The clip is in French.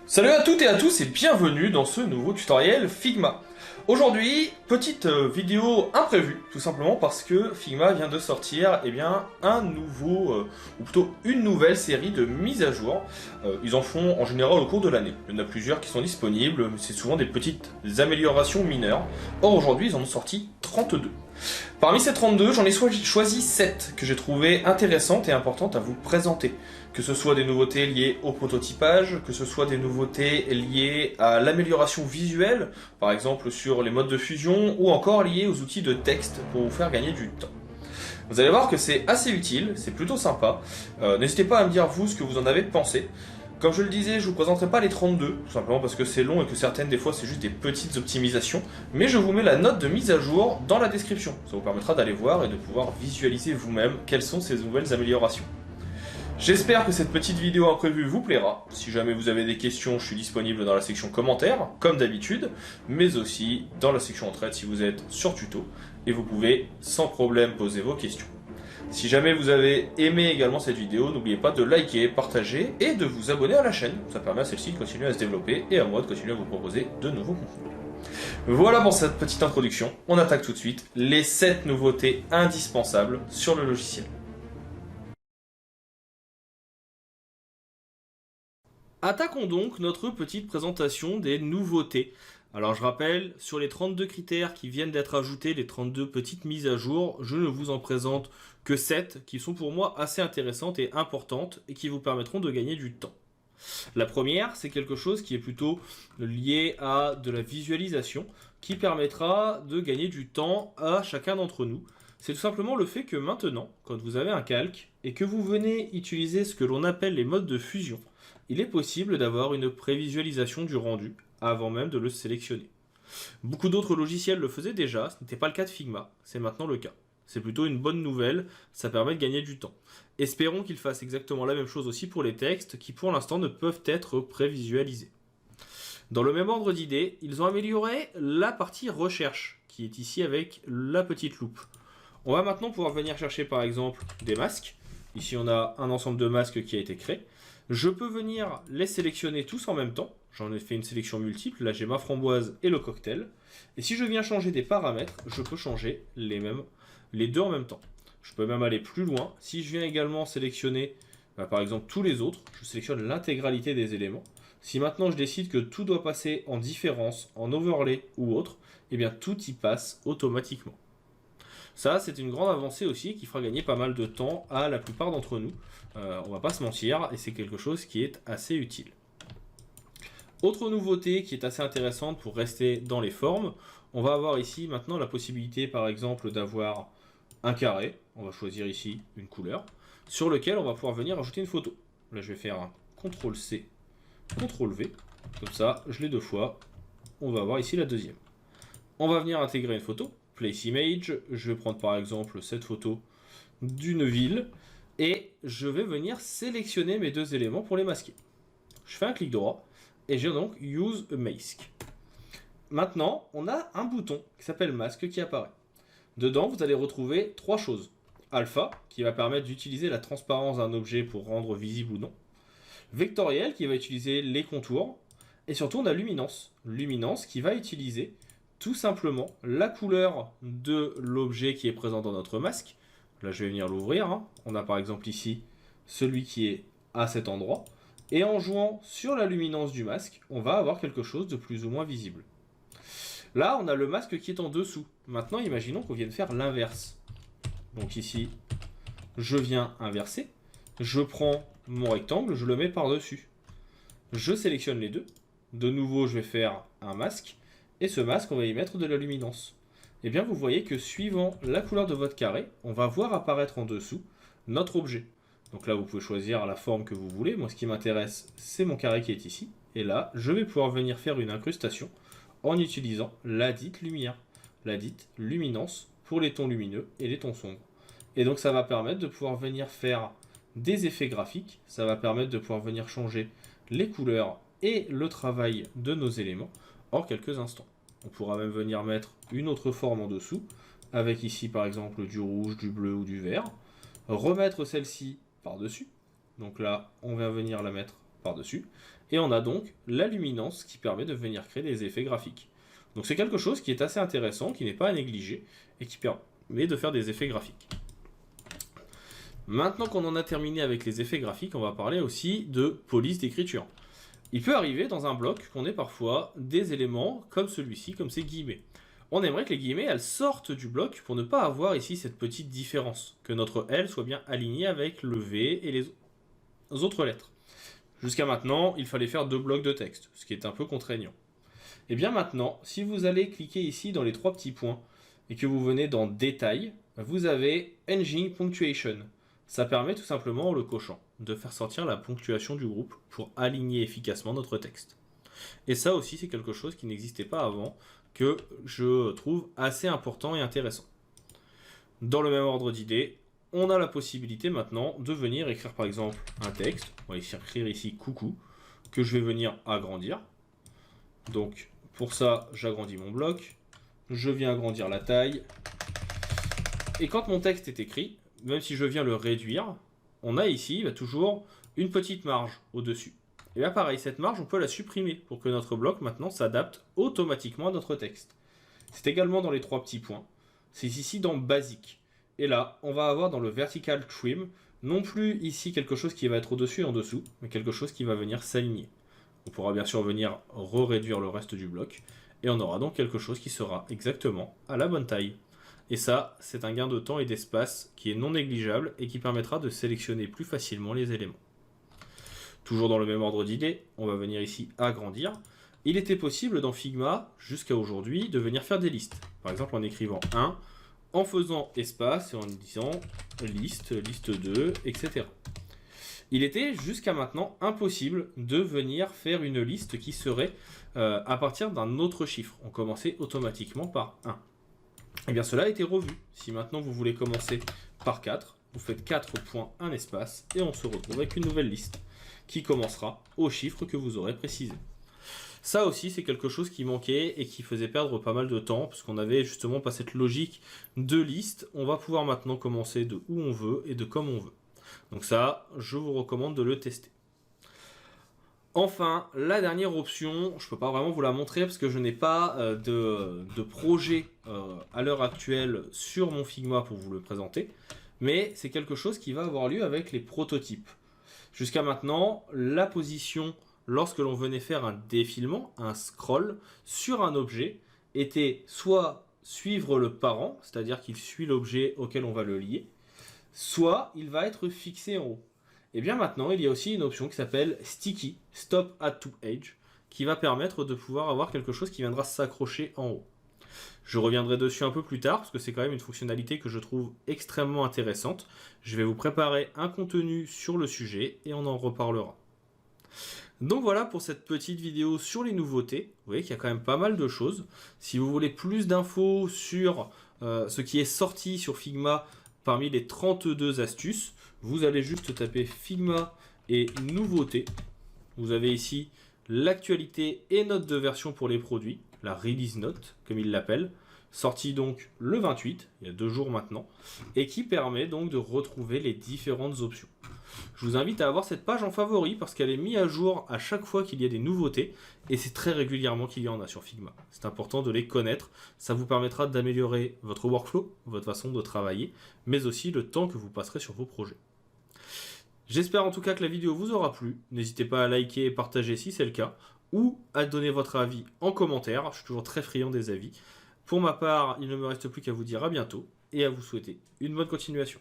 Salut à toutes et à tous et bienvenue dans ce nouveau tutoriel Figma. Aujourd'hui, petite vidéo imprévue, tout simplement parce que Figma vient de sortir un nouveau, ou plutôt une nouvelle série de mises à jour. Ils en font en général au cours de l'année. Il y en a plusieurs qui sont disponibles, mais c'est souvent des petites améliorations mineures. Or aujourd'hui, ils en ont sorti 32. Parmi ces 32, j'en ai choisi 7 que j'ai trouvées intéressantes et importantes à vous présenter. Que ce soit des nouveautés liées au prototypage, que ce soit des nouveautés liées à l'amélioration visuelle, par exemple sur les modes de fusion, ou encore liées aux outils de texte pour vous faire gagner du temps. Vous allez voir que c'est assez utile, c'est plutôt sympa. N'hésitez pas à me dire vous ce que vous en avez pensé. Comme je le disais, je vous présenterai pas les 32, tout simplement parce que c'est long et que certaines des fois c'est juste des petites optimisations, mais je vous mets la note de mise à jour dans la description. Ça vous permettra d'aller voir et de pouvoir visualiser vous-même quelles sont ces nouvelles améliorations. J'espère que cette petite vidéo imprévue vous plaira. Si jamais vous avez des questions, je suis disponible dans la section commentaires, comme d'habitude, mais aussi dans la section entraide si vous êtes sur tuto, et vous pouvez sans problème poser vos questions. Si jamais vous avez aimé également cette vidéo, n'oubliez pas de liker, partager et de vous abonner à la chaîne. Ça permet à celle-ci de continuer à se développer et à moi de continuer à vous proposer de nouveaux contenus. Voilà pour cette petite introduction. On attaque tout de suite les 7 nouveautés indispensables sur le logiciel. Attaquons donc notre petite présentation des nouveautés. Alors je rappelle, sur les 32 critères qui viennent d'être ajoutés, les 32 petites mises à jour, je ne vous en présente que 7 qui sont pour moi assez intéressantes et importantes et qui vous permettront de gagner du temps. La première, c'est quelque chose qui est plutôt lié à de la visualisation qui permettra de gagner du temps à chacun d'entre nous. C'est tout simplement le fait que maintenant, quand vous avez un calque et que vous venez utiliser ce que l'on appelle les modes de fusion, il est possible d'avoir une prévisualisation du rendu avant même de le sélectionner. Beaucoup d'autres logiciels le faisaient déjà, ce n'était pas le cas de Figma, c'est maintenant le cas. C'est plutôt une bonne nouvelle, ça permet de gagner du temps. Espérons qu'ils fassent exactement la même chose aussi pour les textes qui pour l'instant ne peuvent être prévisualisés. Dans le même ordre d'idées, ils ont amélioré la partie recherche, qui est ici avec la petite loupe. On va maintenant pouvoir venir chercher par exemple des masques. Ici on a un ensemble de masques qui a été créé. Je peux venir les sélectionner tous en même temps. J'en ai fait une sélection multiple. Là, j'ai ma framboise et le cocktail. Et si je viens changer des paramètres, je peux changer les deux en même temps. Je peux même aller plus loin. Si je viens également sélectionner, par exemple, tous les autres, je sélectionne l'intégralité des éléments. Si maintenant je décide que tout doit passer en différence, en overlay ou autre, eh bien tout y passe automatiquement. Ça, c'est une grande avancée aussi qui fera gagner pas mal de temps à la plupart d'entre nous. On va pas se mentir, et c'est quelque chose qui est assez utile. Autre nouveauté qui est assez intéressante pour rester dans les formes, on va avoir ici maintenant la possibilité par exemple d'avoir un carré, on va choisir ici une couleur, sur lequel on va pouvoir venir ajouter une photo. Là je vais faire un CTRL-C, CTRL-V, comme ça je l'ai deux fois, on va avoir ici la deuxième. On va venir intégrer une photo, Place Image, je vais prendre par exemple cette photo d'une ville, et je vais venir sélectionner mes deux éléments pour les masquer. Je fais un clic droit, et j'ai donc Use a Mask. Maintenant, on a un bouton qui s'appelle Masque qui apparaît. Dedans, vous allez retrouver trois choses. Alpha, qui va permettre d'utiliser la transparence d'un objet pour rendre visible ou non. Vectoriel, qui va utiliser les contours. Et surtout, on a Luminance. Luminance, qui va utiliser tout simplement la couleur de l'objet qui est présent dans notre masque. Là, je vais venir l'ouvrir. On a par exemple ici celui qui est à cet endroit. Et en jouant sur la luminance du masque, on va avoir quelque chose de plus ou moins visible. Là, on a le masque qui est en dessous. Maintenant, imaginons qu'on vienne faire l'inverse. Donc ici, je viens inverser. Je prends mon rectangle, je le mets par-dessus. Je sélectionne les deux. De nouveau, je vais faire un masque. Et ce masque, on va y mettre de la luminance. Et bien, vous voyez que suivant la couleur de votre carré, on va voir apparaître en dessous notre objet. Donc là, vous pouvez choisir la forme que vous voulez. Moi, ce qui m'intéresse, c'est mon carré qui est ici. Et là, je vais pouvoir venir faire une incrustation en utilisant la dite lumière, la dite luminance pour les tons lumineux et les tons sombres. Et donc, ça va permettre de pouvoir venir faire des effets graphiques. Ça va permettre de pouvoir venir changer les couleurs et le travail de nos éléments en quelques instants. On pourra même venir mettre une autre forme en dessous, avec ici, par exemple, du rouge, du bleu ou du vert. Remettre celle-ci par-dessus. Donc là, on va venir la mettre par-dessus. Et on a donc la luminance qui permet de venir créer des effets graphiques. Donc c'est quelque chose qui est assez intéressant, qui n'est pas à négliger, et qui permet de faire des effets graphiques. Maintenant qu'on en a terminé avec les effets graphiques, on va parler aussi de police d'écriture. Il peut arriver dans un bloc qu'on ait parfois des éléments comme celui-ci, comme ces guillemets. On aimerait que les guillemets elles sortent du bloc pour ne pas avoir ici cette petite différence, que notre L soit bien aligné avec le V et les autres lettres. Jusqu'à maintenant, il fallait faire 2 blocs de texte, ce qui est un peu contraignant. Et bien maintenant, si vous allez cliquer ici dans les 3 petits points et que vous venez dans Détails, vous avez Engine Punctuation. Ça permet tout simplement, en le cochant, de faire sortir la ponctuation du groupe pour aligner efficacement notre texte. Et ça aussi, c'est quelque chose qui n'existait pas avant, que je trouve assez important et intéressant. Dans le même ordre d'idées, on a la possibilité maintenant de venir écrire par exemple un texte. On va écrire ici coucou, que je vais venir agrandir. Donc pour ça, j'agrandis mon bloc, je viens agrandir la taille. Et quand mon texte est écrit, même si je viens le réduire, on a ici toujours une petite marge au-dessus. Et bien pareil, cette marge, on peut la supprimer pour que notre bloc maintenant s'adapte automatiquement à notre texte. C'est également dans les 3 petits points. C'est ici dans Basique. Et là, on va avoir dans le Vertical Trim, non plus ici quelque chose qui va être au-dessus et en dessous, mais quelque chose qui va venir s'aligner. On pourra bien sûr venir réduire le reste du bloc, et on aura donc quelque chose qui sera exactement à la bonne taille. Et ça, c'est un gain de temps et d'espace qui est non négligeable et qui permettra de sélectionner plus facilement les éléments. Toujours dans le même ordre d'idée, on va venir ici agrandir. Il était possible dans Figma, jusqu'à aujourd'hui, de venir faire des listes. Par exemple en écrivant 1, en faisant espace et en disant liste, liste 2, etc. Il était jusqu'à maintenant impossible de venir faire une liste qui serait à partir d'un autre chiffre. On commençait automatiquement par 1. Et bien cela a été revu. Si maintenant vous voulez commencer par 4, vous faites 4 points, un espace, et on se retrouve avec une nouvelle liste qui commencera au chiffre que vous aurez précisé. Ça aussi, c'est quelque chose qui manquait et qui faisait perdre pas mal de temps, parce qu'on avait justement pas cette logique de liste. On va pouvoir maintenant commencer de où on veut et de comme on veut. Donc ça, je vous recommande de le tester. Enfin, la dernière option, je ne peux pas vraiment vous la montrer parce que je n'ai pas de projet à l'heure actuelle sur mon Figma pour vous le présenter, mais c'est quelque chose qui va avoir lieu avec les prototypes. Jusqu'à maintenant, la position, lorsque l'on venait faire un défilement, un scroll sur un objet, était soit suivre le parent, c'est-à-dire qu'il suit l'objet auquel on va le lier, soit il va être fixé en haut. Et bien maintenant, il y a aussi une option qui s'appelle Sticky, Stop at to Edge, qui va permettre de pouvoir avoir quelque chose qui viendra s'accrocher en haut. Je reviendrai dessus un peu plus tard, parce que c'est quand même une fonctionnalité que je trouve extrêmement intéressante. Je vais vous préparer un contenu sur le sujet, et on en reparlera. Donc voilà pour cette petite vidéo sur les nouveautés. Vous voyez qu'il y a quand même pas mal de choses. Si vous voulez plus d'infos sur ce qui est sorti sur Figma parmi les 32 astuces, vous allez juste taper Figma et nouveautés. Vous avez ici l'actualité et note de version pour les produits, la release note comme ils l'appellent, sortie donc le 28, il y a 2 jours maintenant, et qui permet donc de retrouver les différentes options. Je vous invite à avoir cette page en favori parce qu'elle est mise à jour à chaque fois qu'il y a des nouveautés et c'est très régulièrement qu'il y en a sur Figma. C'est important de les connaître, ça vous permettra d'améliorer votre workflow, votre façon de travailler, mais aussi le temps que vous passerez sur vos projets. J'espère en tout cas que la vidéo vous aura plu. N'hésitez pas à liker et partager si c'est le cas, ou à donner votre avis en commentaire. Je suis toujours très friand des avis. Pour ma part, il ne me reste plus qu'à vous dire à bientôt et à vous souhaiter une bonne continuation.